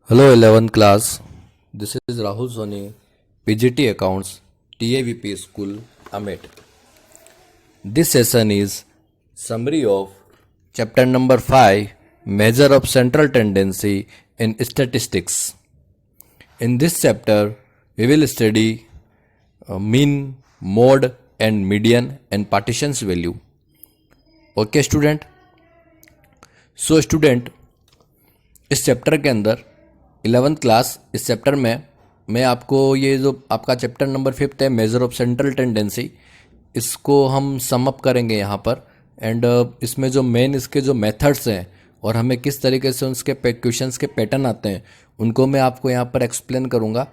Hello 11th class. This is Rahul Soni, PGT Accounts, TAVP School, Amet. This session is summary of chapter number 5, Measure of Central Tendency in Statistics. In this chapter, we will study mean, mode and median and partitions value. Okay student? So student, इस chapter के अंदर 11th class इस chapter में मैं आपको ये जो आपका चैप्टर नंबर 5 है मेजर ऑफ सेंट्रल टेंडेंसी, इसको हम सम अप करेंगे यहाँ पर। एंड इसमें जो मेन इसके जो मेथड्स हैं और हमें किस तरीके से उसके क्वेश्चंस के पैटर्न आते हैं उनको मैं आपको यहाँ पर एक्सप्लेन करूँगा।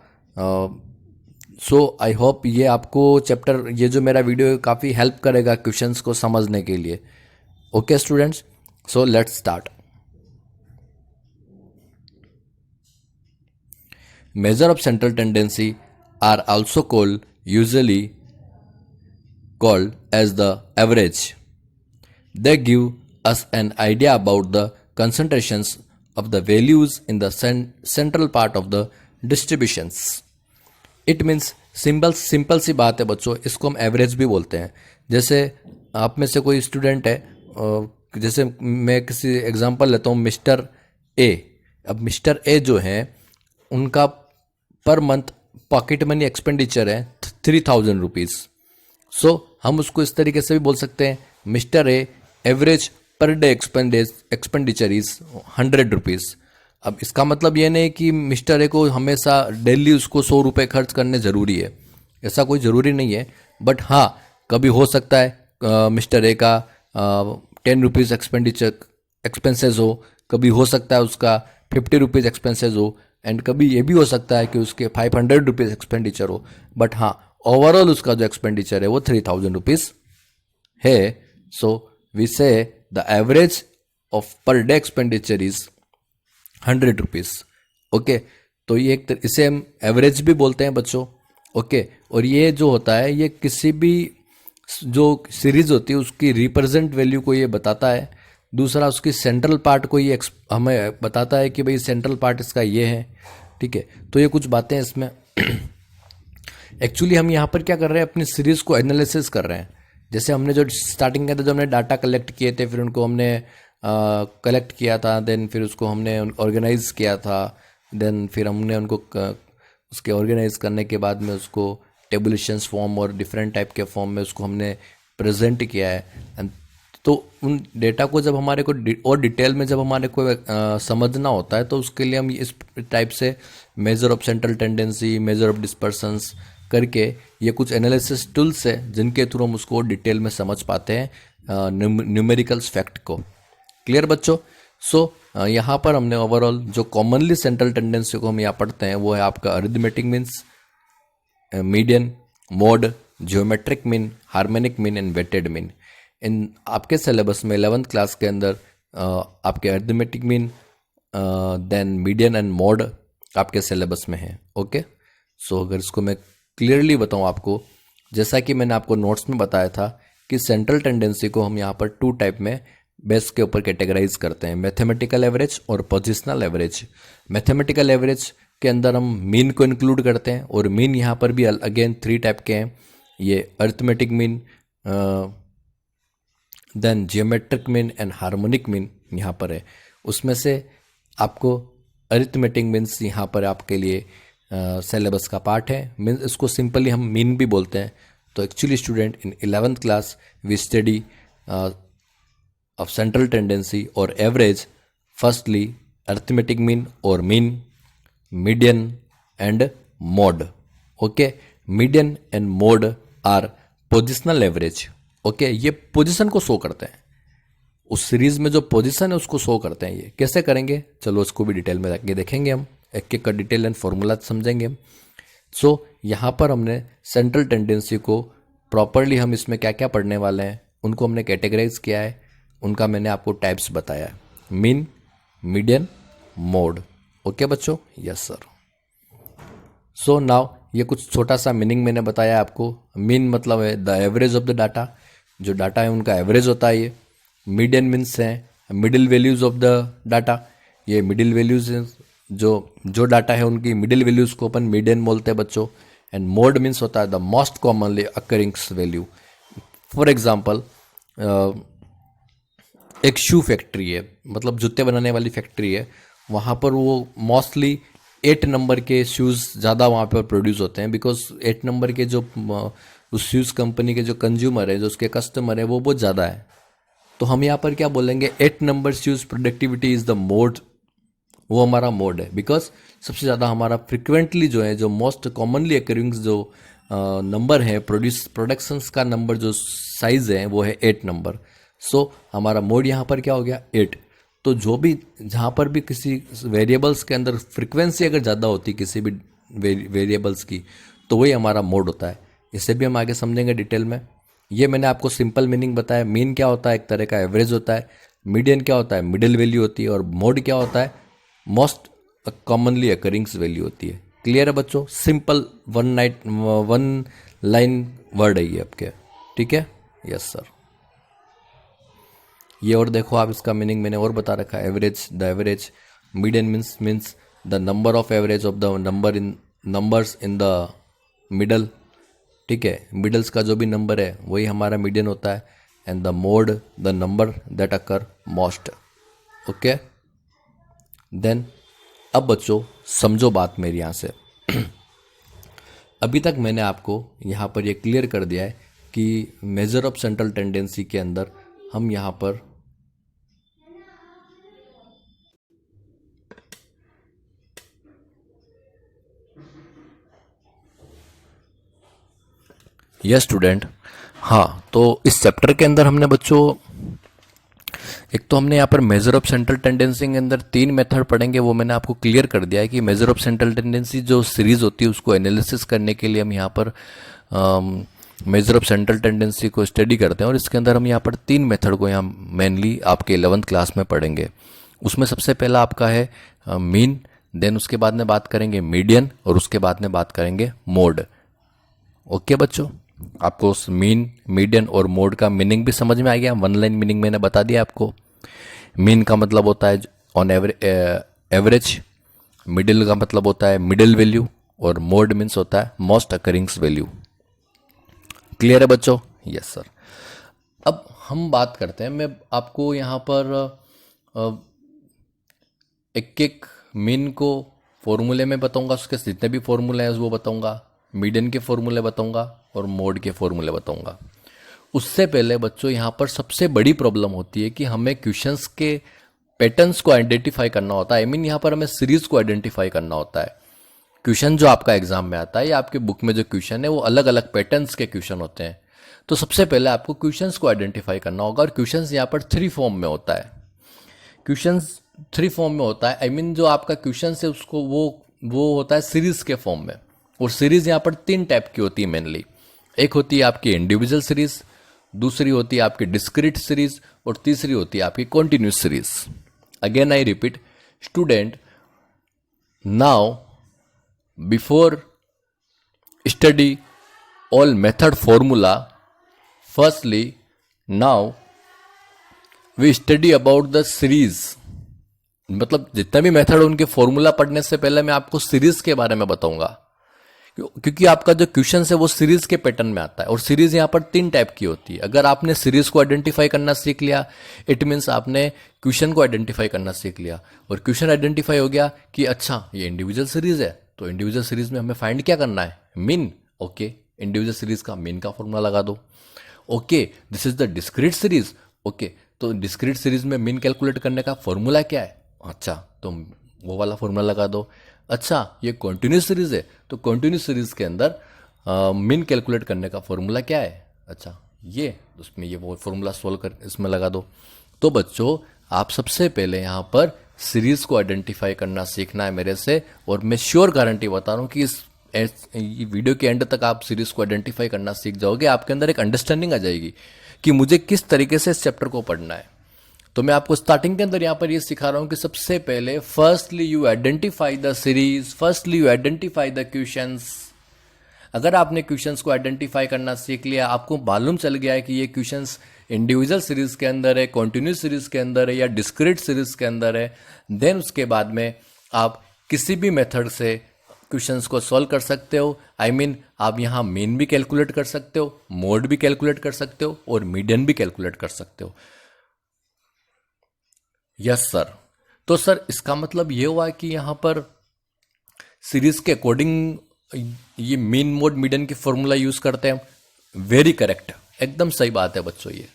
सो आई होप ये आपको चैप्टर, ये जो मेरा वीडियो काफ़ी हेल्प करेगा क्वेश्चंस को समझने के लिए। Okay students, so let's start. Measure of central tendency are also usually called as the average. They give us an idea about the concentrations of the values in the central part of the distributions. It means simple सी बात है बच्चों, इसको हम average भी बोलते हैं। जैसे आप में से कोई स्टूडेंट है, जैसे मैं किसी एग्जांपल लेता हूँ, मिस्टर ए। अब मिस्टर ए जो है उनका per month pocket money expenditure है 3000 रुपीज़। सो हम उसको इस तरीके से भी बोल सकते हैं, mister A average per day expenditure is 100 rupees. अब इसका मतलब ये नहीं कि मिस्टर ए को हमेशा डेली उसको 100 रुपये खर्च करने ज़रूरी है, ऐसा कोई ज़रूरी नहीं है। बट हाँ, कभी हो सकता है मिस्टर ए का 10 रुपीज़ एक्सपेंसेस हो, कभी हो सकता है उसका 50 रुपीज़ एक्सपेंसेस हो, एंड कभी ये भी हो सकता है कि उसके 500 रुपीज़ एक्सपेंडिचर हो। बट हाँ, ओवरऑल उसका जो एक्सपेंडिचर है वो 3000 रुपीज़ है। सो वी से the average of per day expenditure is 100 rupees. Okay, तो ये इसे हम एवरेज भी बोलते हैं बच्चों। ओके, और ये जो होता है ये किसी भी जो सीरीज होती है उसकी रिप्रेजेंट वैल्यू को ये बताता है। दूसरा, उसकी सेंट्रल पार्ट को ये हमें बताता है कि भाई सेंट्रल पार्ट इसका ये है। ठीक है, तो ये कुछ बातें इसमें एक्चुअली हम यहाँ पर क्या कर रहे हैं, अपनी सीरीज़ को एनालिसिस कर रहे हैं। जैसे हमने जो स्टार्टिंग के अंदर जो हमने डाटा कलेक्ट किए थे, फिर उनको हमने कलेक्ट किया था, देन फिर उसको हमने ऑर्गेनाइज किया था, देन फिर हमने उनको उसके ऑर्गेनाइज करने के बाद में उसको टेबुलेशंस फॉर्म और डिफरेंट टाइप के फॉर्म में उसको हमने प्रेजेंट किया है। एंड तो उन डेटा को जब हमारे को और डिटेल में जब हमारे को समझना होता है तो उसके लिए हम इस टाइप से measure of central tendency, measure of dispersions करके ये कुछ एनालिसिस टूल्स है जिनके थ्रू हम उसको डिटेल में समझ पाते हैं न्यूमेरिकल्स फैक्ट को। क्लियर बच्चों? सो यहाँ पर हमने ओवरऑल जो कॉमनली सेंट्रल टेंडेंसी को हम यहाँ पढ़ते हैं वो है आपका arithmetic means, median, mode, geometric mean, harmonic mean and weighted mean. इन आपके सिलेबस में 11th क्लास के अंदर आपके arithmetic mean, then median and mode आपके सिलेबस में है। ओके, सो अगर इसको मैं क्लियरली बताऊं आपको, जैसा कि मैंने आपको नोट्स में बताया था कि सेंट्रल टेंडेंसी को हम यहाँ पर 2 टाइप में बेस के ऊपर कैटेगराइज करते हैं, मैथमेटिकल एवरेज और पोजिशनल एवरेज। मैथमेटिकल एवरेज के अंदर हम मीन को इंक्लूड करते हैं, और मीन यहाँ पर भी अगेन 3 टाइप के हैं। ये arithmetic mean, then geometric mean and harmonic mean यहाँ पर है। उसमें से आपको अरिथमेटिक मीन्स यहाँ पर आपके लिए सिलेबस का पार्ट है। मीन्स इसको सिंपली हम मीन भी बोलते हैं। तो actually student in 11th class we study of central tendency और एवरेज, फर्स्टली अरिथमेटिक मीन और mean, median and mode. Okay, median and mode are positional average. Okay, ये पोजीशन को शो करते हैं, उस सीरीज में जो पोजीशन है उसको शो करते हैं। ये कैसे करेंगे, चलो इसको भी डिटेल में आगे देखेंगे, हम एक एक का डिटेल एंड फॉर्मूला समझेंगे। सो यहाँ पर हमने सेंट्रल टेंडेंसी को प्रॉपरली हम इसमें क्या क्या पढ़ने वाले हैं उनको हमने कैटेगराइज किया है, उनका मैंने आपको टाइप्स बताया है, मीन, मीडियन, मोड। ओके बच्चों? Yes sir. सो नाउ ये कुछ छोटा सा मीनिंग मैंने बताया आपको। मीन मतलब है the average of the data, जो डाटा है उनका एवरेज होता है ये। मीडियन मीन्स है middle values of the data, ये मिडिल वैल्यूज जो डाटा है उनकी मिडिल वैल्यूज को अपन मीडियन बोलते हैं बच्चों। एंड मोड मीन्स होता है the most commonly occurrings value. For example एक शू फैक्ट्री है, मतलब जूते बनाने वाली फैक्ट्री है, वहाँ पर वो मोस्टली 8 नंबर के शूज़ ज़्यादा वहाँ पर प्रोड्यूस होते हैं, बिकॉज 8 नंबर के जो उस शूज़ कंपनी के जो कंज्यूमर है, जो उसके कस्टमर है, वो बहुत ज़्यादा है। तो हम यहाँ पर क्या बोलेंगे, 8 number shoes productivity is the mode, वो हमारा मोड है। बिकॉज सबसे ज़्यादा हमारा फ्रिक्वेंटली जो है, जो मोस्ट कॉमनली अकरिंग्स जो नंबर है, प्रोडक्शंस का नंबर जो साइज़ है वो है 8 नंबर। सो हमारा मोड यहाँ पर क्या हो गया, 8। तो जो भी जहाँ पर भी किसी वेरिएबल्स के अंदर फ्रिक्वेंसी अगर ज़्यादा होती किसी भी वेरिएबल्स की, तो वही हमारा मोड होता है। इसे भी हम आगे समझेंगे डिटेल में। ये मैंने आपको सिंपल मीनिंग बताया। मीन क्या होता है, एक तरह का एवरेज होता है। मीडियन क्या होता है, मिडिल वैल्यू होती है। और मोड क्या होता है, मोस्ट कॉमनली अकरिंग्स वैल्यू होती है। क्लियर है बच्चों, सिंपल वन लाइन वर्ड है ये आपके, ठीक है। Yes sir. ये और देखो आप, इसका मीनिंग मैंने और बता रखा है। Average, the average. Median means the number of average of the numbers in the middle, ठीक है। मिडल्स का जो भी नंबर है वही हमारा मीडियन होता है। And the mode, the number that occur most. Okay, then अब बच्चों समझो बात मेरी यहाँ से। अभी तक मैंने आपको यहाँ पर ये क्लियर कर दिया है कि मेजर ऑफ सेंट्रल टेंडेंसी के अंदर हम यहाँ पर यस स्टूडेंट, हाँ, तो इस चैप्टर के अंदर हमने बच्चों, एक तो हमने यहाँ पर मेजर ऑफ सेंट्रल टेंडेंसी के अंदर 3 मेथड पढ़ेंगे। वो मैंने आपको क्लियर कर दिया है कि मेजर ऑफ सेंट्रल टेंडेंसी जो सीरीज होती है उसको एनालिसिस करने के लिए हम यहाँ पर मेजर ऑफ सेंट्रल टेंडेंसी को स्टडी करते हैं। और इसके अंदर हम यहाँ पर 3 मेथड को यहाँ मेनली आपके 11th क्लास में पढ़ेंगे। उसमें सबसे पहला आपका है मीन, देन उसके बाद में बात करेंगे मीडियन, और उसके बाद में बात करेंगे मोड। ओके बच्चों, आपको उस मीन, मीडियन और मोड का मीनिंग भी समझ में आ गया। वन लाइन मीनिंग मैंने बता दिया आपको। मीन का मतलब होता है ऑन एवरेज, मिडिल का मतलब होता है मिडिल वैल्यू, और मोड मीन्स होता है मोस्ट अकरिंग्स वैल्यू। क्लियर है बच्चों? Yes sir. अब हम बात करते हैं, मैं आपको यहाँ पर एक एक मीन को फॉर्मूले में बताऊंगा, उसके जितने भी फॉर्मूले हैं वो बताऊंगा, मीडियन के फॉर्मूले बताऊंगा और मोड के फॉर्मूले बताऊंगा। उससे पहले बच्चों यहाँ पर सबसे बड़ी प्रॉब्लम होती है कि हमें क्वेश्चंस के पैटर्न्स को आइडेंटिफाई करना होता है। आई मीन यहाँ पर हमें सीरीज को आइडेंटिफाई करना होता है। क्वेश्चन जो आपका एग्जाम में आता है या आपके बुक में जो क्वेश्चन है वो अलग अलग पैटर्न्स के क्वेश्चन होते हैं। तो सबसे पहले आपको क्वेश्चंस को आइडेंटिफाई करना होगा। और क्वेश्चंस यहाँ पर 3 फॉर्म में होता है। क्वेश्चंस 3 फॉर्म में होता है। आई मीन जो आपका क्वेश्चन है उसको वो होता है सीरीज के फॉर्म में। और सीरीज यहाँ पर 3 टाइप की होती है मेनली। एक होती है आपकी इंडिविजुअल सीरीज, दूसरी होती है आपकी डिस्क्रीट सीरीज, और तीसरी होती है आपकी continuous series. Again I repeat student, now before study all method formula, firstly now we study about the series. मतलब जितना भी मेथड उनके फॉर्मूला पढ़ने से पहले मैं आपको सीरीज के बारे में बताऊंगा, क्योंकि आपका जो क्वेश्चन है वो सीरीज के पैटर्न में आता है। और सीरीज यहाँ पर 3 टाइप की होती है। अगर आपने सीरीज को आइडेंटिफाई करना सीख लिया, इट मीन्स आपने क्वेश्चन को आइडेंटिफाई करना सीख लिया। और क्वेश्चन आइडेंटिफाई हो गया कि अच्छा ये इंडिविजुअल सीरीज है, तो इंडिविजुअल सीरीज में हमें फाइंड क्या करना है, मीन। ओके, इंडिविजुअल सीरीज का मीन का फॉर्मूला लगा दो। Okay, this is the discrete series. Okay, तो डिस्क्रीट सीरीज में मीन कैलकुलेट करने का फॉर्मूला क्या है, अच्छा तो वो वाला फॉर्मूला लगा दो। अच्छा, ये कॉन्टिन्यूस सीरीज है, तो कॉन्टिन्यूस सीरीज के अंदर मीन कैलकुलेट करने का फॉर्मूला क्या है, अच्छा ये, उसमें ये वो फॉर्मूला सोल्व कर इसमें लगा दो। तो बच्चों आप सबसे पहले यहाँ पर सीरीज को आइडेंटिफाई करना सीखना है मेरे से। और मैं श्योर गारंटी बता रहा हूँ कि इस वीडियो के एंड तक आप सीरीज को आइडेंटिफाई करना सीख जाओगे। आपके अंदर एक अंडरस्टैंडिंग आ जाएगी कि मुझे किस तरीके से इस चैप्टर को पढ़ना है। तो मैं आपको स्टार्टिंग के अंदर यहाँ पर ये सिखा रहा हूँ कि सबसे पहले firstly you identify the series, firstly you identify the questions. अगर आपने क्वेश्चंस को आइडेंटिफाई करना सीख लिया, आपको मालूम चल गया है कि ये क्वेश्चंस इंडिविजुअल सीरीज के अंदर है, कॉन्टिन्यूस सीरीज के अंदर है या डिस्क्रीट सीरीज के अंदर है, देन उसके बाद में आप किसी भी मेथड से क्वेश्चंस को सॉल्व कर सकते हो। आप यहाँ मीन भी कैलकुलेट कर सकते हो, मोड भी कैलकुलेट कर सकते हो और मीडियन भी कैलकुलेट कर सकते हो। Yes sir. तो सर इसका मतलब ये हुआ कि यहाँ पर सीरीज के अकॉर्डिंग ये मीन मोड मीडियन की फॉर्मूला यूज करते हैं। वेरी करेक्ट, एकदम सही बात है बच्चों। ये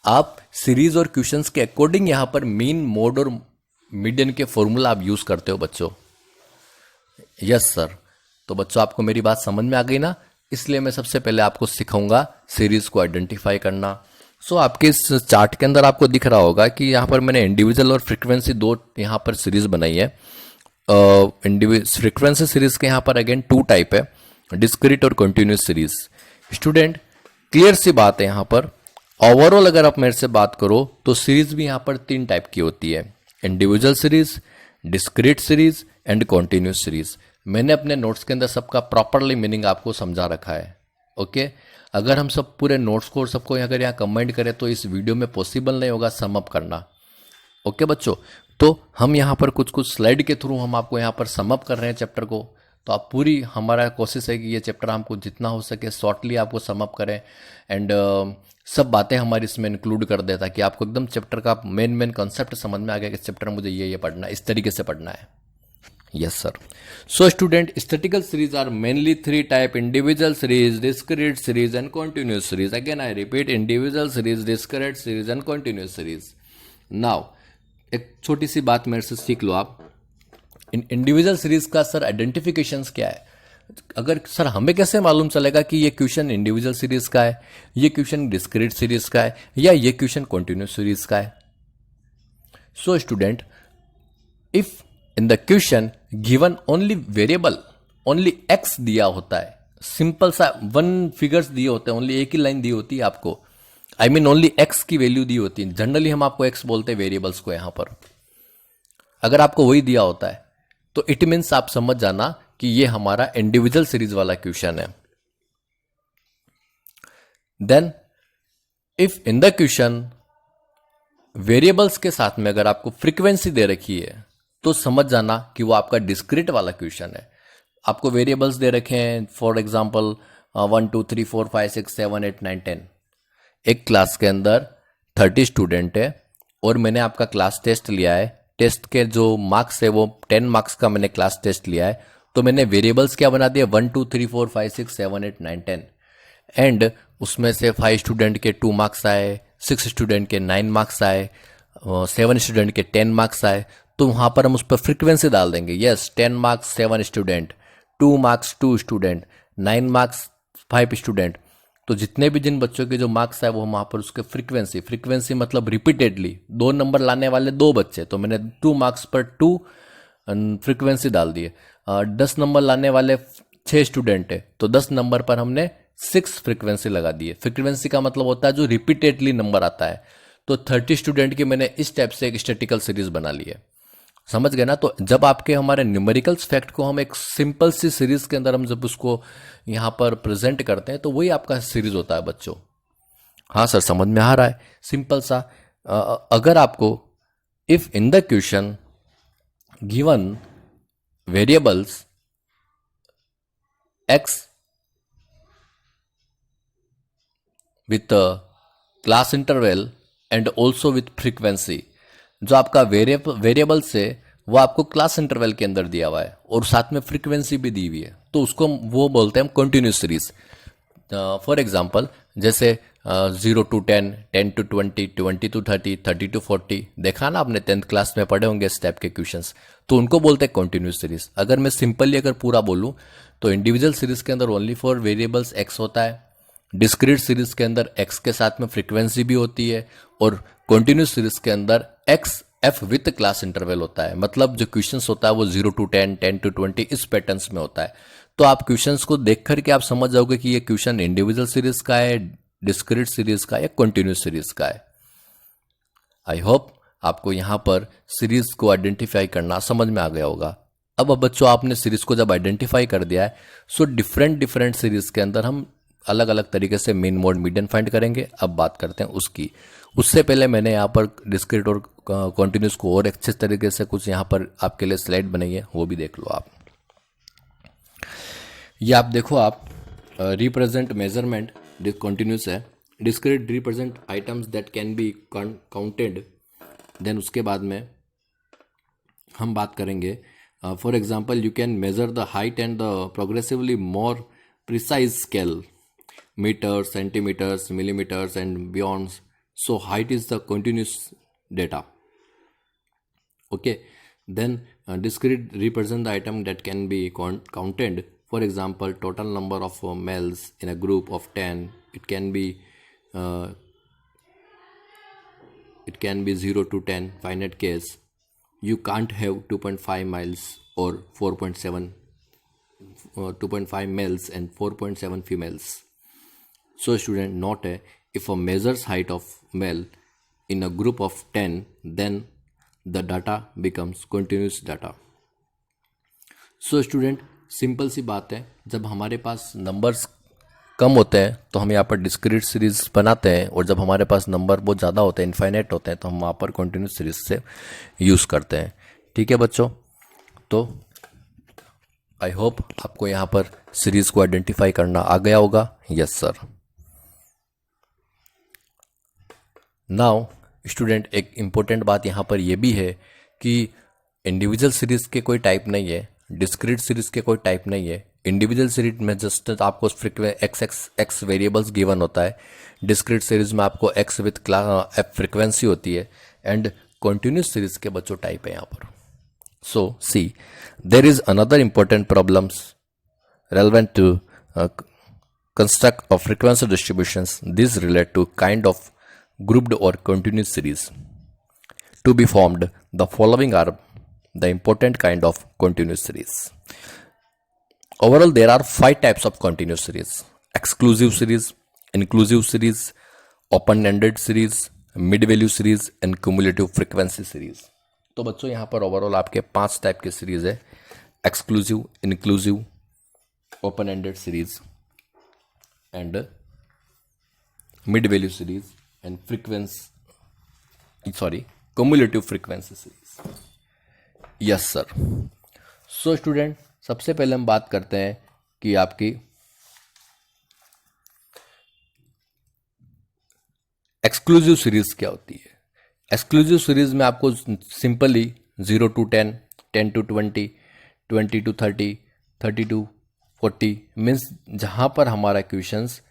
आप सीरीज और क्वेश्चंस के अकॉर्डिंग यहाँ पर मीन मोड और मीडियन के फॉर्मूला आप यूज करते हो बच्चों। Yes sir. तो बच्चों आपको मेरी बात समझ में आ गई ना? इसलिए मैं सबसे पहले आपको सिखाऊंगा सीरीज को आइडेंटिफाई करना। सो आपके इस चार्ट के अंदर आपको दिख रहा होगा कि यहाँ पर मैंने इंडिविजुअल और फ्रीक्वेंसी दो यहाँ पर सीरीज बनाई है। फ्रीक्वेंसी सीरीज के यहाँ पर अगेन टू टाइप है, डिस्क्रीट और कंटिन्यूस सीरीज। स्टूडेंट क्लियर सी बात है यहाँ पर। ओवरऑल अगर आप मेरे से बात करो तो सीरीज भी यहाँ पर तीन टाइप की होती है, individual series, discrete series and continuous series. मैंने अपने नोट्स के अंदर सबका प्रॉपरली मीनिंग आपको समझा रखा है। ओके अगर हम सब पूरे नोट्स को और सबको अगर यहाँ कमेंट करें तो इस वीडियो में पॉसिबल नहीं होगा सम अप करना। ओके बच्चों, तो हम यहाँ पर कुछ कुछ स्लाइड के थ्रू हम आपको यहाँ पर सम अप कर रहे हैं चैप्टर को। तो आप पूरी हमारा कोशिश है कि ये चैप्टर हमको जितना हो सके शॉर्टली आपको सम अप करें एंड सब बातें हमारी इसमें इंक्लूड कर दे ताकि आपको एकदम चैप्टर का मेन कंसेप्ट समझ में आ गया कि चैप्टर मुझे ये पढ़ना है, इस तरीके से पढ़ना है। Yes sir. So student statistical series are mainly three type, individual series, discrete series and continuous series. Again I repeat, individual series, discrete series and continuous series. Now एक छोटी सी बात मेरे से सीख लो आप। इंडिविजुअल सीरीज का सर आइडेंटिफिकेशंस क्या है? अगर सर हमें कैसे मालूम चलेगा कि ये क्वेश्चन इंडिविजुअल सीरीज का है, ये क्वेश्चन डिस्क्रीट सीरीज का है या ये क्वेश्चन कंटिन्यूस सीरीज का है? So student if in the question given only variable, only x दिया होता है, सिंपल सा वन फिगर्स दिए होते हैं, ओनली एक ही लाइन दी होती है आपको, ओनली एक्स की वैल्यू दी होती है। जनरली हम आपको एक्स बोलते हैं वेरिएबल्स को। यहां पर अगर आपको वही दिया होता है तो इट मीन्स आप समझ जाना कि ये हमारा इंडिविजुअल सीरीज वाला क्वेश्चन है। Then if in the question variables के साथ में अगर आपको फ्रीक्वेंसी दे रखी है तो समझ जाना कि वो आपका डिस्क्रीट वाला क्वेश्चन है। आपको वेरिएबल्स दे रखे हैं फॉर एग्जांपल 1 2 3 4 5 6 7 8 9 10। एक क्लास के अंदर 30 स्टूडेंट है और मैंने आपका क्लास टेस्ट लिया है। टेस्ट के जो मार्क्स है वो 10 मार्क्स का मैंने क्लास टेस्ट लिया है। तो मैंने वेरिएबल्स क्या बना दिया 1 2 3 4 5 6 7 8 9 10 एंड उसमें से 5 स्टूडेंट के 2 मार्क्स आए, 6 स्टूडेंट के 9 मार्क्स आए, 7 स्टूडेंट के 10 मार्क्स आए। तो वहां पर हम उस पर फ्रीक्वेंसी डाल देंगे। Yes 10 marks 7 student, 2 marks 2 student, 9 marks 5 student. तो जितने भी जिन बच्चों के जो मार्क्स है वो वहां पर उसके फ्रीक्वेंसी मतलब रिपीटेडली 2 नंबर लाने वाले 2 बच्चे, तो मैंने 2 मार्क्स पर 2 फ्रीक्वेंसी डाल दिए। 10 नंबर लाने वाले 6 स्टूडेंट है तो 10 नंबर पर हमने 6 फ्रीक्वेंसी लगा दी है। फ्रीक्वेंसी का मतलब होता है जो रिपीटेडली नंबर आता है। तो 30 स्टूडेंट की मैंने इस टाइप से एक स्टैटिकल सीरीज बना ली है। समझ गए ना? तो जब आपके हमारे न्यूमेरिकल्स फैक्ट को हम एक सिंपल सी सीरीज के अंदर हम जब उसको यहां पर प्रेजेंट करते हैं तो वही आपका सीरीज होता है बच्चों। हाँ सर समझ में आ रहा है, सिंपल सा। अगर आपको if in the question given variables x with class interval and also with frequency, जो आपका वेरिएबल से वो आपको क्लास इंटरवल के अंदर दिया हुआ है और साथ में फ्रीक्वेंसी भी दी हुई है, तो उसको वो बोलते हैं हम कंटिन्यूस सीरीज। फॉर एग्जांपल जैसे 0 to 10, 10 to 20, 20 to 30, 30 to 40, देखा ना आपने 10th क्लास में पढ़े होंगे इस टाइप के क्वेश्चंस, तो उनको बोलते हैं कंटिन्यूस सीरीज। अगर मैं सिंपली अगर पूरा बोलूं तो इंडिविजुअल सीरीज के अंदर ओनली फॉर वेरिएबल्स एक्स होता है, डिस्क्रीट सीरीज के अंदर एक्स के साथ में फ्रीक्वेंसी भी होती है और कंटिन्यूस सीरीज के अंदर x F with class interval होता है। मतलब जो क्वेश्चंस होता है वो 0 to 10, 10 to 20 इस पैटर्न्स में होता है। तो आप क्वेश्चंस को देख करके आप समझ जाओगे कि ये क्वेश्चन इंडिविजुअल सीरीज का है, डिस्क्रीट सीरीज का या कंटिन्यूस सीरीज का है। आई होप आपको यहां पर सीरीज को आइडेंटिफाई करना समझ में आ गया होगा। अब बच्चों आपने सीरीज को जब आइडेंटिफाई कर दिया है सो डिफरेंट सीरीज के अंदर हम अलग अलग तरीके से मीन मोड मीडियन फाइंड करेंगे। अब बात करते हैं उसकी। उससे पहले मैंने यहाँ पर डिस्क्रीट और कॉन्टिन्यूस को और अच्छे तरीके से कुछ यहाँ पर आपके लिए स्लाइड बनाई है, वो भी देख लो आप। ये आप देखो, आप रिप्रेजेंट मेजरमेंट कॉन्टिन्यूस है, discrete represent items that can be counted. Then उसके बाद में हम बात करेंगे, for example you can measure the height and the progressively more precise scale, meters, centimeters, millimeters and beyond. So height is the continuous data. Okay, then discrete represent the item that can be counted. For example, total number of males in a group of 10. It can be 0 to 10 finite case. You can't have 2.5 males or 4.7 2.5 males and 4.7 females. So student, note, if a measures height of male in a group of 10, then the data becomes continuous data. So student, simple सी बात है, जब हमारे पास numbers कम होते हैं तो हम यहाँ पर डिस्क्रीट सीरीज बनाते हैं, और जब हमारे पास नंबर बहुत ज़्यादा होते हैं, इनफाइनाइट होते हैं, तो हम वहाँ पर कंटिन्यूस सीरीज से यूज़ करते हैं। ठीक है बच्चों, तो आई होप आपको यहाँ पर सीरीज को आइडेंटिफाई करना आ गया होगा। Yes sir. नाउ स्टूडेंट, एक इम्पोर्टेंट बात यहाँ पर यह भी है कि इंडिविजुअल सीरीज के कोई टाइप नहीं है, डिस्क्रीट सीरीज के कोई टाइप नहीं है। इंडिविजुअल सीरीज में जस्ट आपको एक्स वेरिएबल्स गिवन होता है, डिस्क्रीट सीरीज में आपको एक्स विथ फ्रिक्वेंसी होती है, एंड कंटिन्यूस सीरीज के बच्चों टाइप है यहाँ पर। So see, there is another important problems relevant to construct of frequency distributions. These relate to kind of grouped or continuous series. To be formed, the following are the important kind of continuous series. Overall, there are 5 types of continuous series: exclusive series, inclusive series, open-ended series, mid-value series and cumulative frequency series. तो बच्चों यहाँ पर overall आपके 5 type के series है: exclusive, inclusive, open-ended series and mid value series and cumulative frequency series. Yes sir. So student, सबसे पहले हम बात करते हैं कि आपकी एक्सक्लूसिव सीरीज क्या होती है। एक्सक्लूसिव सीरीज में आपको simply 0 to 10, 10 to 20, 20 to 30, 30 to 40 means जहाँ पर हमारा क्वेश्चंस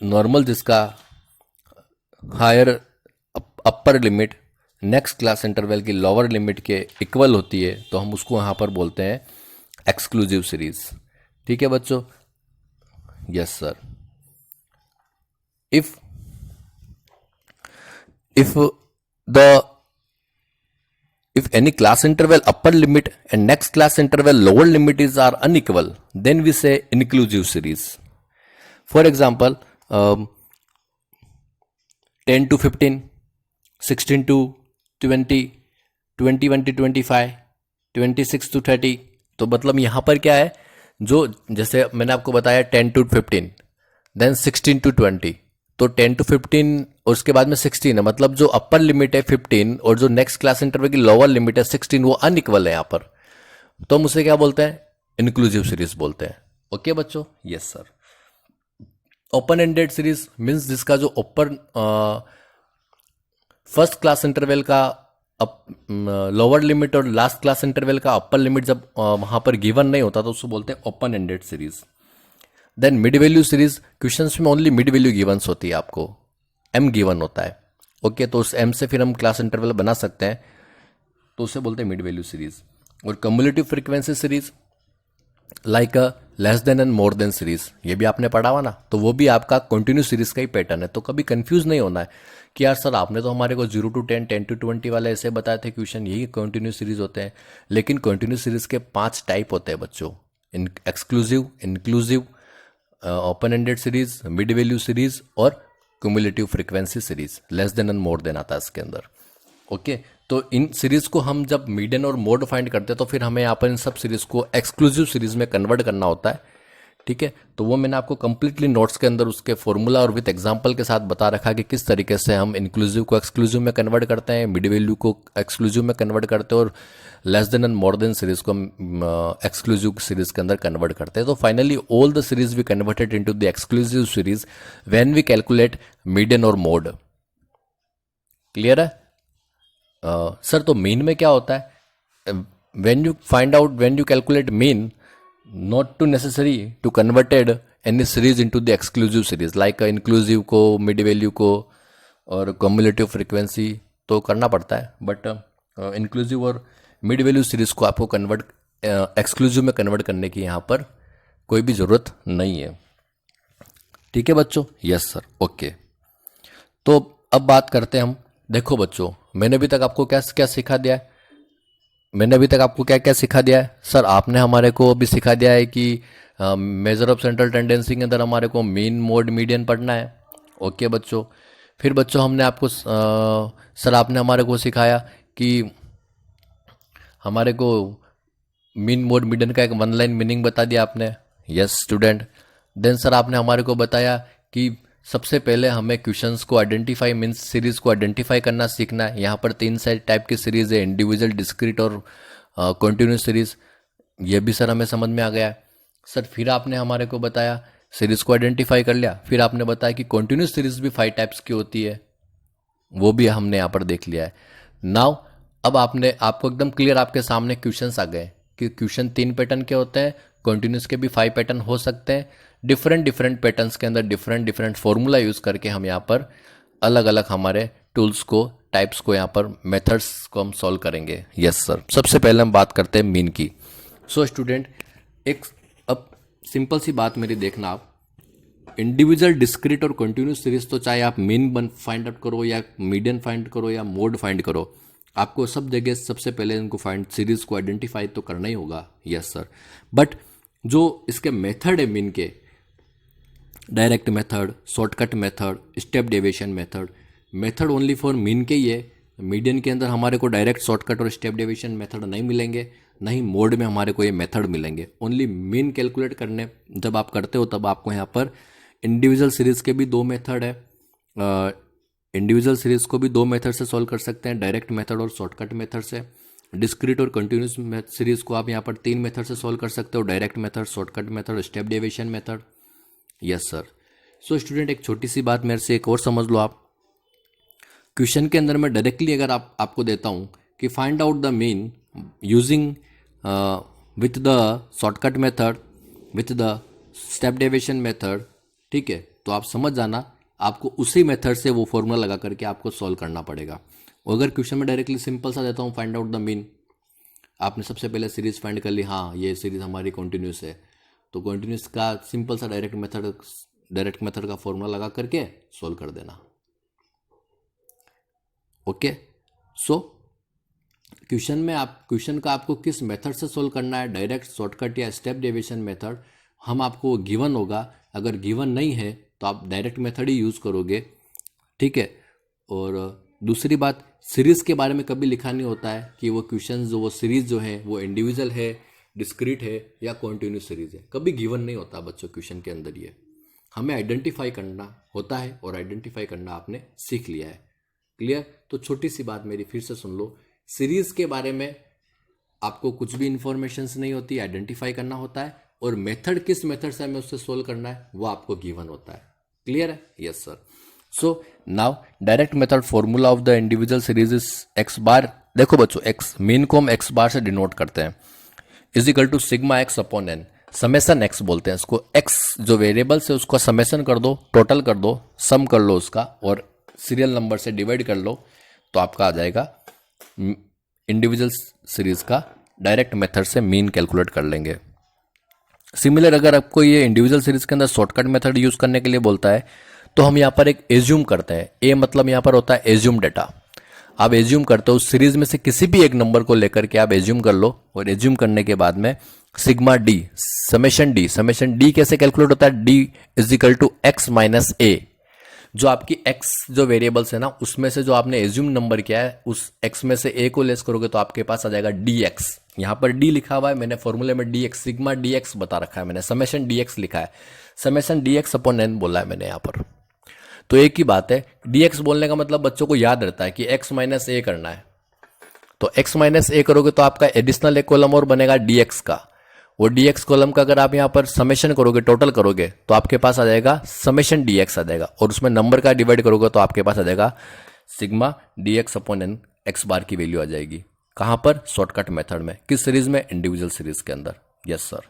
नॉर्मल जिसका higher upper limit next class interval की लोअर लिमिट के इक्वल होती है, तो हम उसको यहाँ पर बोलते हैं एक्सक्लूसिव सीरीज। ठीक है बच्चों? Yes sir. If any class interval upper limit and next class interval lower limit are unequal, then we say inclusive series. For example, 10 to 15, 16 to 20, 21 to 25, 26 to 30. तो मतलब यहाँ पर क्या है, जो जैसे मैंने आपको बताया 10 to 15, then 16 to 20, तो 10 to 15 और उसके बाद में 16 है, मतलब जो अपर लिमिट है 15 और जो नेक्स्ट क्लास इंटरवल की लोअर लिमिट है 16, वो अनइक्वल है यहाँ पर, तो हम उसे क्या बोलते हैं? इंक्लूसिव सीरीज बोलते हैं। ओके बच्चों? Yes sir. Open ended series means जिसका जो ऊपर फर्स्ट क्लास इंटरवल का लोअर लिमिट और लास्ट क्लास इंटरवल का अपर लिमिट जब वहां पर गिवन नहीं होता तो उसको बोलते हैं open ended series. Then mid value series, questions में ओनली मिड वैल्यू गिवंस होती है, आपको एम गिवन होता है। ओके, तो उस एम से फिर हम क्लास इंटरवल बना सकते हैं, तो उसे बोलते हैं मिड वैल्यू सीरीज। और cumulative frequency series like a less than and more then series, ये भी आपने पढ़ा हुआ ना, तो वो भी आपका कंटिन्यू सीरीज का ही पैटर्न है। तो कभी कंफ्यूज नहीं होना है कि यार सर आपने तो हमारे को 0 to 10, 10 to 20 वाले ऐसे बताए थे क्वेश्चन, यही कंटिन्यू सीरीज होते हैं। लेकिन कंटिन्यू सीरीज के 5 टाइप होते हैं बच्चों: exclusive, inclusive, open ended series, mid value series और cumulative frequency series. Less than and more than आता है इसके अंदर। ओके, तो इन सीरीज को हम जब मीडियन और मोड फाइंड करते हैं तो फिर हमें यहाँ पर इन सब सीरीज को एक्सक्लूसिव सीरीज में कन्वर्ट करना होता है। ठीक है, तो वो मैंने आपको कंप्लीटली नोट्स के अंदर उसके फॉर्मूला और विथ एग्जांपल के साथ बता रखा है कि किस तरीके से हम इंक्लूसिव को एक्सक्लूसिव में कन्वर्ट करते हैं, मिड वैल्यू को एक्सक्लूसिव में कन्वर्ट करते हैं और less than and more then series को हम एक्सक्लूसिव सीरीज के अंदर कन्वर्ट करते हैं। तो finally all the series we converted into the exclusive series when we calculate median और मोड। क्लियर है? सर तो मीन में क्या होता है? When you calculate mean, not too necessary to converted any series into the exclusive series like inclusive को, mid value को और cumulative frequency तो करना पड़ता है, बट inclusive और mid value series को आपको कन्वर्ट exclusive में कन्वर्ट करने की यहाँ पर कोई भी ज़रूरत नहीं है। ठीक है बच्चों? Yes sir, okay. तो अब बात करते हैं हम। देखो बच्चों, मैंने अभी तक आपको क्या क्या सिखा दिया है? मैंने अभी तक आपको क्या क्या सिखा दिया है? सर आपने हमारे को अभी सिखा दिया है कि मेजर ऑफ सेंट्रल टेंडेंसी के अंदर हमारे को मीन, मोड, मीडियन पढ़ना है। ओके बच्चों। फिर बच्चों हमने आपको सर आपने हमारे को सिखाया कि हमारे को मीन, मोड, मीडियन का एक वन लाइन मीनिंग बता दिया आपने। Yes student. देन सर आपने हमारे को बताया कि सबसे पहले हमें क्वेश्चंस को आइडेंटिफाई मीन्स सीरीज को आइडेंटिफाई करना सीखना है। यहाँ पर 3 टाइप की सीरीज है, इंडिविजुअल, डिस्क्रीट और कॉन्टिन्यूस सीरीज। ये भी सर हमें समझ में आ गया है। सर फिर आपने हमारे को बताया सीरीज को आइडेंटिफाई कर लिया, फिर आपने बताया कि कॉन्टिन्यूस सीरीज भी 5 टाइप्स की होती है, वो भी हमने यहाँ पर देख लिया है। नाउ अब आपको एकदम क्लियर आपके सामने क्वेश्चंस आ गए कि क्वेश्चन 3 पैटर्न के होते हैं, कॉन्टिन्यूस के भी 5 पैटर्न हो सकते हैं। डिफरेंट पैटर्न्स के अंदर डिफरेंट फॉर्मूला यूज़ करके हम यहाँ पर अलग अलग हमारे टूल्स को, टाइप्स को, यहाँ पर मेथड्स को हम सॉल्व करेंगे। Yes sir. सबसे पहले हम बात करते हैं मीन की। सो स्टूडेंट, एक अब सिंपल सी बात मेरी देखना आप, इंडिविजुअल, डिस्क्रीट और कंटिन्यूस सीरीज तो चाहे आप मीन फाइंड आउट करो या मीडियन फाइंड करो या मोड फाइंड करो, आपको सब जगह सबसे पहले इनको सीरीज को आइडेंटिफाई तो करना ही होगा। Yes sir. बट जो इसके मेथड है मीन के, direct method, shortcut method, step deviation method only for mean के ही है। मीडियन के अंदर हमारे को डायरेक्ट शॉर्टकट और स्टेप डेविएशन मेथड नहीं मिलेंगे, नहीं मोड में हमारे को ये मेथड मिलेंगे। ओनली मीन कैलकुलेट करने जब आप करते हो तब आपको यहाँ पर इंडिविजुअल सीरीज के भी 2 मेथड है। इंडिविजुअल सीरीज को भी 2 मेथड से सॉल्व कर सकते हैं, डायरेक्ट मेथड और शॉर्टकट मेथड से। डिस्क्रीट और कंटिन्यूस सीरीज को आप यहाँ पर 3 मेथड से सॉल्व कर सकते हो, direct method, shortcut method, step deviation method. Yes sir. So student, एक छोटी सी बात मेरे से एक और समझ लो आप। क्वेश्चन के अंदर मैं डायरेक्टली अगर आपको देता हूँ कि find out the mean using with the shortcut method, with the step deviation method, ठीक है, तो आप समझ जाना आपको उसी मेथड से वो फॉर्मूला लगा करके आपको सॉल्व करना पड़ेगा। अगर क्वेश्चन में डायरेक्टली सिंपल सा देता हूँ, फाइंड आउट द मीन, आपने सबसे पहले सीरीज फाइंड कर ली, हाँ ये सीरीज हमारी कॉन्टिन्यूस है, तो कॉन्टिन्यूस का सिंपल सा डायरेक्ट मेथड का फॉर्मूला लगा करके सॉल्व कर देना। ओके। सो क्वेश्चन का आपको किस मेथड से सॉल्व करना है, डायरेक्ट, शॉर्टकट या स्टेप डेविएशन मेथड, हम आपको गिवन होगा। अगर गिवन नहीं है तो आप डायरेक्ट मेथड ही यूज़ करोगे, ठीक है। और दूसरी बात, सीरीज के बारे में कभी लिखा नहीं होता है कि वो क्वेश्चन वो सीरीज जो है वो इंडिविजुअल है, डिस्क्रीट है या कॉन्टिन्यूस सीरीज है, कभी गिवन नहीं होता बच्चों क्वेश्चन के अंदर। ये हमें आइडेंटिफाई करना होता है और आइडेंटिफाई करना आपने सीख लिया है। क्लियर? तो छोटी सी बात मेरी फिर से सुन लो, सीरीज के बारे में आपको कुछ भी इंफॉर्मेशन नहीं होती, आइडेंटिफाई करना होता है, और मेथड किस मेथड से हमें उससे सोल्व करना है वो आपको गिवन होता है। क्लियर है? Yes sir. So now direct method formula of the individual series is x bar. देखो बच्चों, एक्स मीन को हम एक्स बार से डिनोट करते हैं, is equal to sigma x upon n, summation x बोलते हैं इसको। एक्स जो वेरिएबल से उसका समेसन कर दो, टोटल कर दो, सम कर लो उसका, और सीरियल नंबर से डिवाइड कर लो, तो आपका आ जाएगा इंडिविजुअल सीरीज का। डायरेक्ट मेथड से मीन कैलकुलेट कर लेंगे। सिमिलर अगर आपको ये इंडिविजुअल सीरीज के अंदर शॉर्टकट मेथड यूज करने के लिए बोलता है तो हम यहाँ पर एक एज्यूम करते हैं। ए मतलब यहाँ पर होता है एज्यूम डेटा। आप एज्यूम करते हो उस सीरीज में से किसी भी एक नंबर को लेकर के आप एज्यूम कर लो, और एज्यूम करने के बाद में सिग्मा डी, समेशन डी कैसे कैलकुलेट होता है, d is equal to x minus a. जो आपकी x जो वेरिएबल्स है ना, उसमें से जो आपने एज्यूम नंबर किया है उस x में से a को लेस करोगे तो आपके पास आ जाएगा dx। यहाँ पर d लिखा हुआ है, मैंने फॉर्मूले में dx सिग्मा dx बता रखा है, मैंने समेशन dx लिखा है, समेशन dx अपॉन n बोला है मैंने यहाँ पर। तो एक ही बात है, dx बोलने का मतलब बच्चों को याद रहता है कि x माइनस ए करना है, तो x माइनस ए करोगे तो आपका एडिशनल एक कॉलम और बनेगा dx का। वो dx कॉलम का अगर आप यहाँ पर समेशन करोगे, टोटल करोगे, तो आपके पास आ जाएगा समेशन dx आ जाएगा, और उसमें नंबर का डिवाइड करोगे तो आपके पास आ जाएगा sigma dx upon n, x बार की वैल्यू आ जाएगी। कहाँ पर? शॉर्टकट मेथड में। किस सीरीज में? इंडिविजुअल सीरीज के अंदर। Yes sir.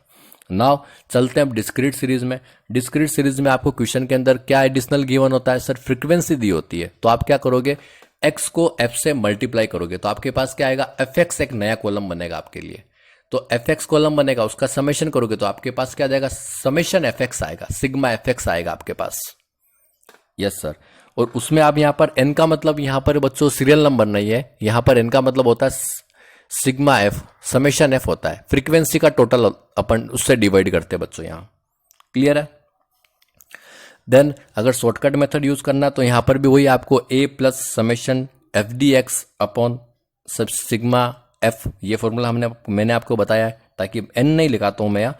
नाउ चलते हैं अब डिस्क्रीट सीरीज में। डिस्क्रीट सीरीज में आपको क्वेश्चन के अंदर क्या एडिशनल गिवन होता है? सर फ्रीक्वेंसी दी होती है, तो आप क्या करोगे, x को f से मल्टीप्लाई करोगे तो आपके पास क्या आएगा, fx एक नया कॉलम बनेगा आपके लिए। तो fx कॉलम बनेगा, उसका समेशन करोगे तो आपके पास क्या आ जाएगा, समेशन fx आएगा, सिग्मा fx आएगा आपके पास। Yes sir. और उसमें आप यहाँ पर n का मतलब, यहाँ पर बच्चों सीरियल नंबर नहीं है, यहाँ पर n का मतलब होता है सिग्मा f, समेशन f होता है, फ्रीक्वेंसी का टोटल अपन उससे डिवाइड करते हैं बच्चों यहाँ। क्लियर है? देन अगर शॉर्टकट मेथड यूज करना तो यहाँ पर भी वही आपको a plus summation F d x upon सब सिग्मा f, ये फॉर्मूला मैंने आपको बताया है, ताकि n नहीं लिखाता हूँ मैं यहाँ।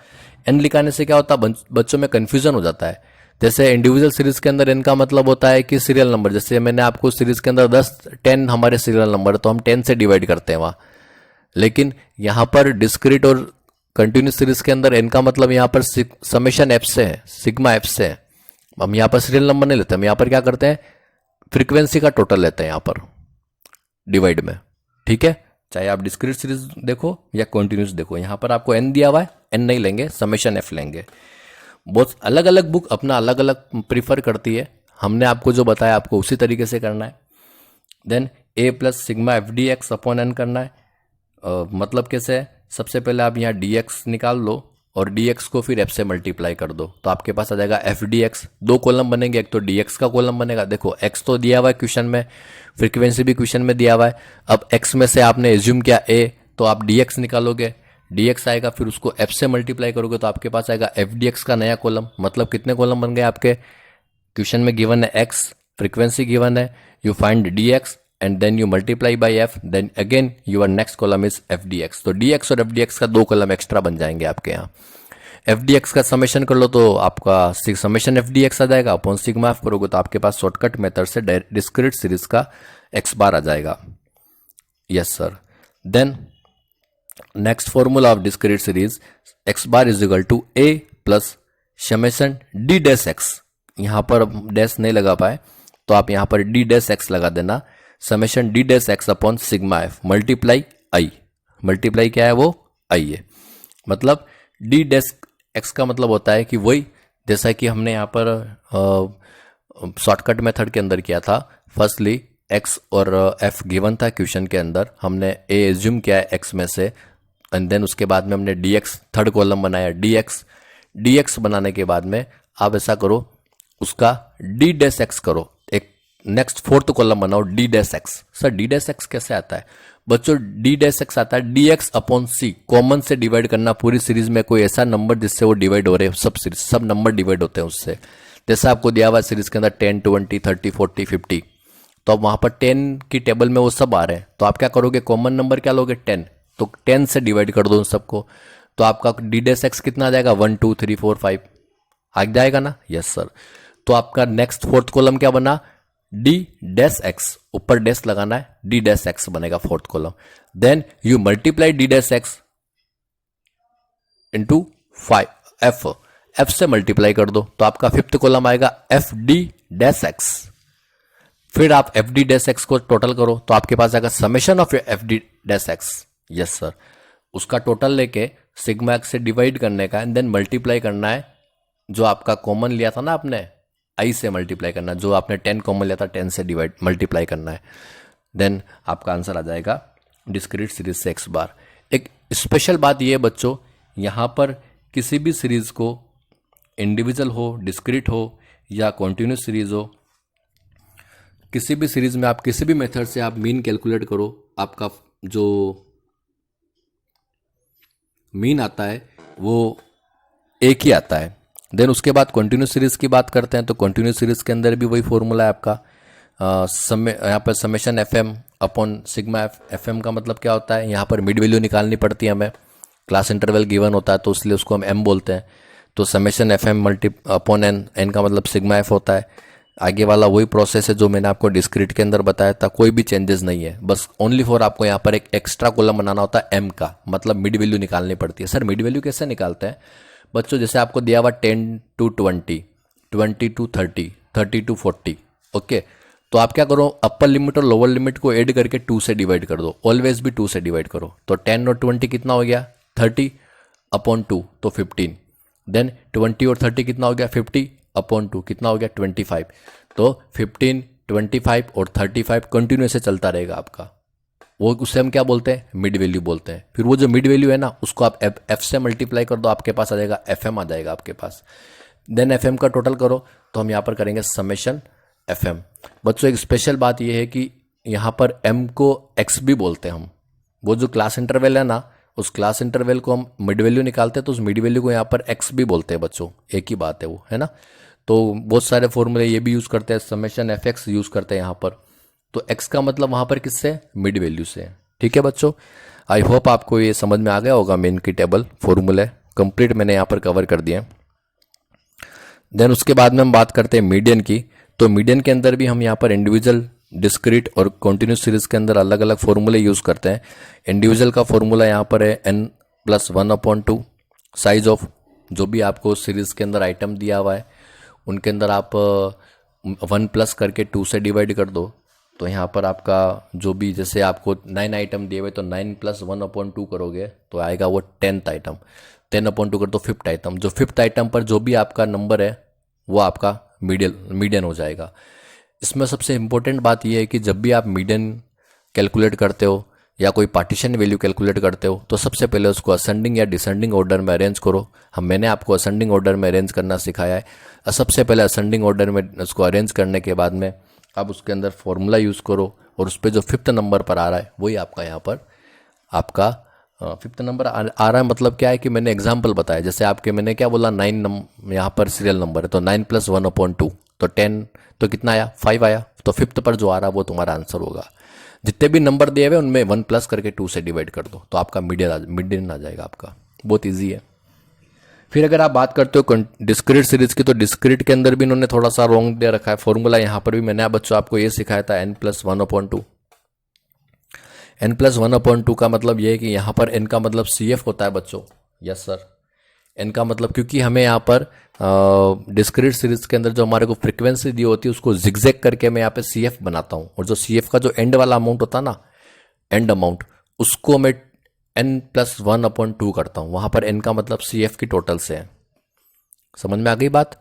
n लिखाने से क्या होता है, बच्चों में कन्फ्यूजन हो जाता है। जैसे इंडिविजुअल सीरीज के अंदर n का मतलब होता है कि सीरियल नंबर, जैसे मैंने आपको सीरीज के अंदर 10 हमारे सीरियल नंबर, तो हम 10 से डिवाइड करते हैं वहाँ। लेकिन यहाँ पर डिस्क्रीट और कंटिन्यूस सीरीज के अंदर n का मतलब यहाँ पर समेशन f से है, सिग्मा f से है। हम यहाँ पर सीरियल नंबर नहीं लेते, हम यहाँ पर क्या करते हैं, फ्रीक्वेंसी का टोटल लेते हैं यहाँ पर डिवाइड में। ठीक है, चाहे आप डिस्क्रीट सीरीज देखो या कंटिन्यूस देखो, यहाँ पर आपको n दिया हुआ है, n नहीं लेंगे, समेशन f लेंगे। बहुत अलग अलग बुक अपना अलग अलग प्रीफर करती है, हमने आपको जो बताया आपको उसी तरीके से करना है। Then a plus sigma f d x upon n करना है। मतलब कैसे है, सबसे पहले आप यहाँ dx निकाल लो और dx को फिर f से मल्टीप्लाई कर दो, तो आपके पास आ जाएगा एफ डी एक्स। दो कॉलम बनेंगे, एक तो dx का कॉलम बनेगा, देखो x तो दिया हुआ है क्वेश्चन में, फ्रीक्वेंसी भी क्वेश्चन में दिया हुआ है। अब x में से आपने एज्यूम किया a, तो आप dx निकालोगे, dx आएगा, फिर उसको f से मल्टीप्लाई करोगे तो आपके पास आएगा एफ डी एक्स का नया कॉलम। मतलब कितने कॉलम बन गए आपके, क्वेश्चन में गिवन है x, फ्रीक्वेंसी गिवन है, you find dx and then you multiply by f, then again your next column is fdx। तो dx और fdx का दो कॉलम एक्स्ट्रा बन जाएंगे आपके यहाँ। fdx का समेशन कर लो तो आपका समेशन fdx आ जाएगा, अपॉन सिग्मा f करोगे तो आपके पास शॉर्टकट मेथड से डिस्क्रीट सीरीज का x बार आ जाएगा। Yes sir. Then next formula of discrete series, x bar is equal to a plus summation d dash x। यहाँ पर डैश नहीं लगा पाए तो आप यहाँ पर d डैश x लगा देना, summation d dash x upon sigma f multiply i। Multiply क्या है, वो i है। मतलब d डैश x का मतलब होता है कि वही जैसा कि हमने यहाँ पर शॉर्टकट मेथड के अंदर किया था। फर्स्टली x और f गिवन था क्वेश्चन के अंदर, हमने a एज्यूम किया है x में से, एंड देन उसके बाद में हमने dx थर्ड कॉलम बनाया, dx बनाने के बाद में आप ऐसा करो, उसका d डैश x करो, एक नेक्स्ट फोर्थ कॉलम बनाओ d dash x। Sir d dash x कैसे आता है बच्चों, d डैश x आता है dx अपॉन c, कॉमन से डिवाइड करना पूरी सीरीज में कोई ऐसा नंबर जिससे वो डिवाइड हो रहे हैं, सब सीरीज सब नंबर डिवाइड होते हैं उससे। जैसे आपको दिया हुआ सीरीज के अंदर 10 20 30 40 50, तो अब वहां पर 10 की टेबल में वो सब आ रहे हैं, तो आप क्या करोगे, कॉमन नंबर क्या लोगे 10, तो 10 से डिवाइड कर दो उन सबको, तो आपका d डैश x कितना आ जाएगा 1 2 3 4 5 आ जाएगा ना। Yes sir. तो आपका नेक्स्ट फोर्थ कॉलम क्या बना, d डैश x, ऊपर डैश लगाना है, d डैश x बनेगा fourth column. Then you multiply d dash x into 5 f से मल्टीप्लाई कर दो तो आपका फिफ्थ कॉलम आएगा एफ डी डैश x। फिर आप एफ डी डैश x को टोटल करो तो आपके पास आएगा summation of f d dash x। Yes sir. उसका टोटल लेके सिग्मा x से डिवाइड करने का, एंड देन मल्टीप्लाई करना है, जो आपका कॉमन लिया था ना आपने, i से मल्टीप्लाई करना, जो आपने 10 कॉमन लिया था 10 से डिवाइड मल्टीप्लाई करना है, देन आपका आंसर आ जाएगा डिस्क्रीट सीरीज से x बार। एक स्पेशल बात ये है बच्चों, यहाँ पर किसी भी सीरीज को इंडिविजुअल हो, डिस्क्रीट हो या कॉन्टिन्यूस सीरीज हो, किसी भी सीरीज में आप किसी भी मेथड से आप मीन कैलकुलेट करो, आपका जो मीन आता है वो एक ही आता है। देन उसके बाद कंटिन्यूस सीरीज की बात करते हैं, तो कंटिन्यूस सीरीज के अंदर भी वही फॉर्मूला है आपका, यहाँ पर summation f m upon sigma f. F m का मतलब क्या होता है, यहाँ पर मिड वैल्यू निकालनी पड़ती है हमें, क्लास इंटरवल गिवन होता है तो इसलिए उसको हम एम बोलते हैं। तो summation f m multi upon n, n का मतलब सिग्मा एफ होता है। आगे वाला वही प्रोसेस है जो मैंने आपको डिस्क्रीट के अंदर बताया था, कोई भी चेंजेस नहीं है, बस ओनली फॉर आपको यहाँ पर एक एक्स्ट्रा कॉलम बनाना होता है एम का, मतलब मिड वैल्यू निकालनी पड़ती है। सर मिड वैल्यू कैसे निकालते हैं बच्चों, जैसे आपको दिया हुआ 10 to 20, 20 to 30, 30 to 40, ओके। तो आप क्या करो, अपर लिमिट और लोअर लिमिट को ऐड करके 2 से डिवाइड कर दो, ऑलवेज भी 2 से डिवाइड करो। तो 10 और 20 कितना हो गया, 30 अपॉन 2 तो 15। देन 20 और 30 कितना हो गया, 50 अपॉन 2 कितना हो गया, 25। तो 15, 25 और 35 कंटिन्यू से चलता रहेगा आपका, वो उससे हम क्या बोलते हैं, मिड वैल्यू बोलते हैं। फिर वो जो मिड वैल्यू है ना, उसको आप एफ से मल्टीप्लाई कर दो, आपके पास आ जाएगा एफ एम आ जाएगा आपके पास। देन एफ एम का टोटल करो, तो हम यहाँ पर करेंगे समेशन एफ एम। बच्चों एक स्पेशल बात ये है कि यहाँ पर एम को एक्स भी बोलते हैं हम, वो जो क्लास इंटरवल है ना, उस क्लास इंटरवल को हम मिड वैल्यू निकालते हैं तो उस मिड वैल्यू को यहाँ पर एक्स भी बोलते हैं बच्चों, एक ही बात है वो, है ना। तो बहुत सारे फॉर्मूले ये भी यूज़ करते हैं, समेशन एफ एक्स यूज़ करते हैं यहाँ पर। तो एक्स का मतलब वहाँ पर किससे, मिड वैल्यू से। ठीक है बच्चों, आई होप आपको ये समझ में आ गया होगा। मेन की टेबल फॉर्मूले कंप्लीट मैंने यहाँ पर कवर कर दिए। देन उसके बाद में हम बात करते हैं मीडियन की। तो मीडियन के अंदर भी हम यहाँ पर इंडिविजुअल, डिस्क्रीट और कॉन्टिन्यूस सीरीज के अंदर अलग अलग फॉर्मूले यूज़ करते हैं। इंडिविजुअल का फॉर्मूला यहाँ पर है n+1/2 साइज ऑफ, जो भी आपको सीरीज के अंदर आइटम दिया हुआ है उनके अंदर आप 1 प्लस करके 2 से डिवाइड कर दो। तो यहाँ पर आपका जो भी, जैसे आपको 9 आइटम दिए हुए तो 9 + 1/2 करोगे तो आएगा वो 10th आइटम, 10/2 कर दो 5th आइटम। जो 5th आइटम पर जो भी आपका नंबर है वो आपका मीडियन हो जाएगा। इसमें सबसे इम्पोर्टेंट बात यह है कि जब भी आप मीडियन कैलकुलेट करते हो या कोई पार्टीशन वैल्यू कैलकुलेट करते हो तो सबसे पहले उसको असेंडिंग या डिसेंडिंग ऑर्डर में अरेंज करो। मैंने आपको असेंडिंग ऑर्डर में अरेंज करना सिखाया है। सबसे पहले असेंडिंग ऑर्डर में उसको अरेंज करने के बाद में आप उसके अंदर फॉर्मूला यूज़ करो और उस पर जो 5th नंबर पर आ रहा है वही आपका यहाँ पर आपका 5th नंबर आ रहा है। मतलब क्या है कि मैंने एग्जाम्पल बताया, जैसे आपके मैंने क्या बोला, 9 यहाँ पर सीरियल नंबर है तो 9 + 1/2 तो 10, तो कितना आया, 5 आया। तो 5th पर जो आ रहा है वो तुम्हारा आंसर होगा। जितने भी नंबर दिए हुए उनमें 1 प्लस करके 2 से डिवाइड कर दो तो आपका मीडियन आ जाएगा आपका। बहुत ईजी है। फिर अगर आप बात करते हो डिस्क्रीट सीरीज की, तो डिस्क्रीट के अंदर भी इन्होंने थोड़ा सा रॉन्ग दे रखा है फॉर्मूला। यहाँ पर भी मैंने बच्चों आपको ये सिखाया था n+1/2। n+1/2 का मतलब ये है कि यहाँ पर n का मतलब CF होता है बच्चों। यस सर, n का मतलब, क्योंकि हमें यहाँ पर डिस्क्रीट सीरीज के अंदर जो हमारे को फ्रीक्वेंसी दी होती है उसको जिगजैग करके मैं यहाँ पे CF बनाता हूँ, और जो CF का जो एंड वाला अमाउंट होता है ना, एंड अमाउंट, उसको मैं n+1/2 करता हूँ। वहाँ पर n का मतलब CF की टोटल से है। समझ में आ गई बात?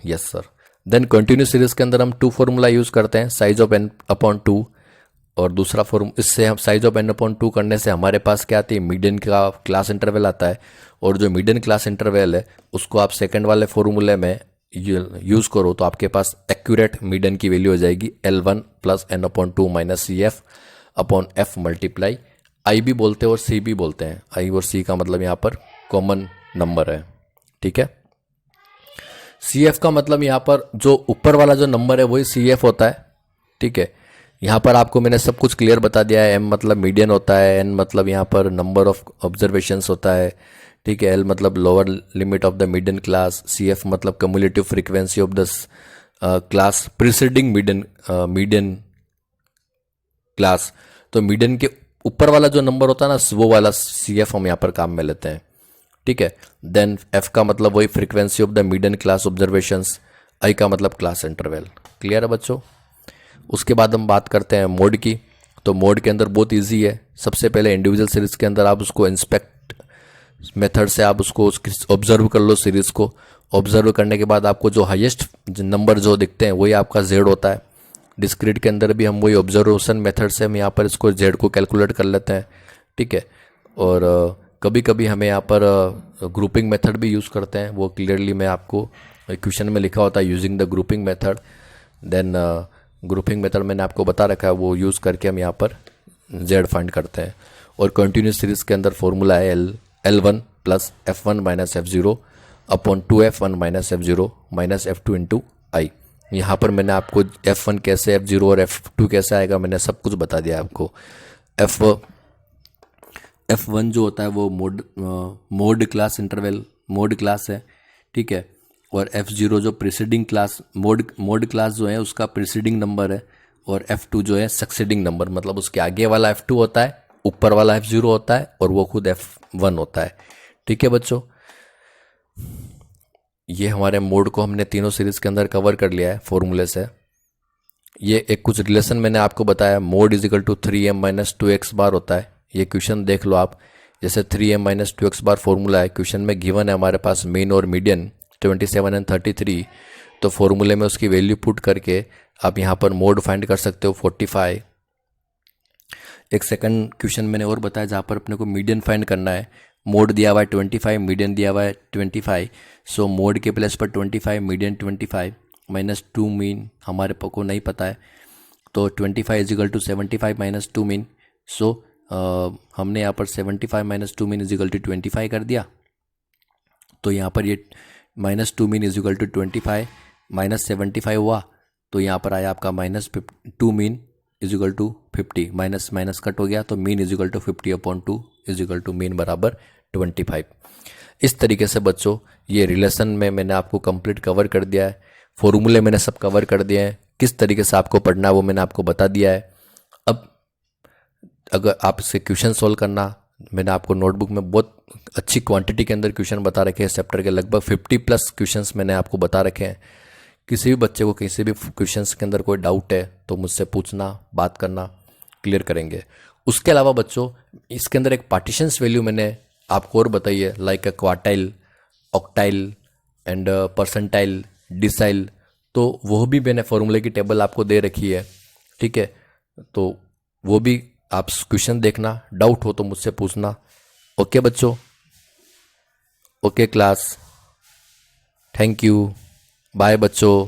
Yes sir. Then continuous series के अंदर हम 2 फॉर्मूला यूज़ करते हैं, साइज ऑफ n/2 और दूसरा इससे हम साइज ऑफ n/2 करने से हमारे पास क्या आती है, मीडियन का क्लास इंटरवल आता है। और जो मीडियन क्लास इंटरवल है उसको आप सेकंड वाले फॉर्मूले में यूज़ करो तो आपके पास एक्यूरेट मीडियन की वैल्यू हो जाएगी L1 + n/2 - CF/F multiply I भी बोलते हैं और C भी बोलते हैं। I और C का मतलब यहाँ पर कॉमन नंबर है। ठीक है, CF का मतलब यहाँ पर जो ऊपर वाला जो नंबर है वही CF होता है। ठीक है, यहाँ पर आपको मैंने सब कुछ क्लियर बता दिया है। M मतलब मीडियन होता है, N मतलब यहाँ पर नंबर ऑफ ऑब्जर्वेशंस होता है। ठीक है, L मतलब lower limit of the median class, CF मतलब cumulative frequency of the class preceding median class. तो मीडियन के ऊपर वाला जो नंबर होता है ना, वो वाला CF हम यहाँ पर काम में लेते हैं। ठीक है, देन F का मतलब वही frequency of the median class observations, I का मतलब क्लास इंटरवल। क्लियर है बच्चों? उसके बाद हम बात करते हैं मोड की। तो मोड के अंदर बहुत इजी है। सबसे पहले इंडिविजुअल सीरीज के अंदर आप उसको इंस्पेक्ट मेथड से आप उसको ऑब्जर्व कर लो सीरीज को। ऑब्जर्व करने के बाद आपको जो हाईएस्ट नंबर जो दिखते हैं वही आपका Z होता है। डिस्क्रीट के अंदर भी हम वही ऑब्जर्वेशन मेथड से हम यहाँ पर इसको Z को कैलकुलेट कर लेते हैं। ठीक है, और कभी कभी हमें यहाँ पर ग्रुपिंग मेथड भी यूज़ करते हैं। वो क्लियरली मैं आपको क्वेश्चन में लिखा होता है using the grouping method. Then grouping method मैंने आपको बता रखा है, वो यूज़ करके हम यहाँ पर Z फाइंड करते हैं। और कंटिन्यूस सीरीज के अंदर फॉर्मूला है L1 + F1 - F0 upon 2f1 minus F0 minus F2 into i. यहाँ पर मैंने आपको F1 कैसे, F0 और F2 कैसे आएगा मैंने सब कुछ बता दिया आपको। F1 जो होता है वो mode class interval mode class है, ठीक है। और F0 जो प्रीसीडिंग क्लास मोड क्लास जो है उसका प्रीसीडिंग नंबर है, और F2 जो है सक्सीडिंग नंबर, मतलब उसके आगे वाला F2 होता है, ऊपर वाला F0 होता है और वो खुद F1 होता है, ठीक है बच्चों। ये हमारे मोड को हमने तीनों सीरीज के अंदर कवर कर लिया है फॉर्मूले से। ये एक कुछ रिलेशन मैंने आपको बताया, mode is equal to 3m minus 2x bar होता है। ये क्वेश्चन देख लो आप, जैसे 3m minus 2x bar formula है, क्वेश्चन में गिवन है हमारे पास मीन और मीडियन 27 एंड 33, तो फॉर्मूले में उसकी वैल्यू पुट करके आप यहाँ पर मोड फाइंड कर सकते हो 45। एक सेकंड क्वेश्चन मैंने और बताया जहाँ पर अपने को मीडियन फाइंड करना है। मोड दिया हुआ है 25, मीडियन दिया हुआ है 25, सो मोड के प्लेस पर 25, मीडियन 25 माइनस 2 मीन हमारे को नहीं पता है, तो 25 इजिकल टू 75 माइनस 2 मीन। सो हमने यहाँ पर 75 माइनस 2 मीन इजिकल टू 25 कर दिया, तो यहाँ पर ये minus 2 mean is equal to 25 minus 75 हुआ, तो यहाँ पर आया आपका minus 2 mean is equal to 50, minus minus cut हो गया, तो mean is equal to 50 upon 2 is equal to mean बराबर 25। इस तरीके से बच्चों ये रिलेशन में मैंने आपको कंप्लीट कवर कर दिया है, फॉर्मूले मैंने सब कवर कर दिए हैं, किस तरीके से आपको पढ़ना है वो मैंने आपको बता दिया है। अब अगर आप इससे क्वेश्चन सोल्व करना, मैंने आपको नोटबुक में बहुत अच्छी क्वांटिटी के अंदर क्वेश्चन बता रखे हैं, चैप्टर के लगभग 50+ क्वेश्चंस मैंने आपको बता रखे हैं। किसी भी बच्चे को किसी भी क्वेश्चंस के अंदर कोई डाउट है तो मुझसे पूछना, बात करना, क्लियर करेंगे। उसके अलावा बच्चों इसके अंदर एक पार्टीशंस वैल्यू मैंने आपको और बताई है, like quartile, octyl and percentile, decile, तो वो भी मैंने फॉर्मूले की टेबल आपको दे रखी है, ठीक है। तो वो भी आप क्वेश्चन देखना, डाउट हो तो मुझसे पूछना। ओके बच्चों, okay class, thank you, bye बच्चों।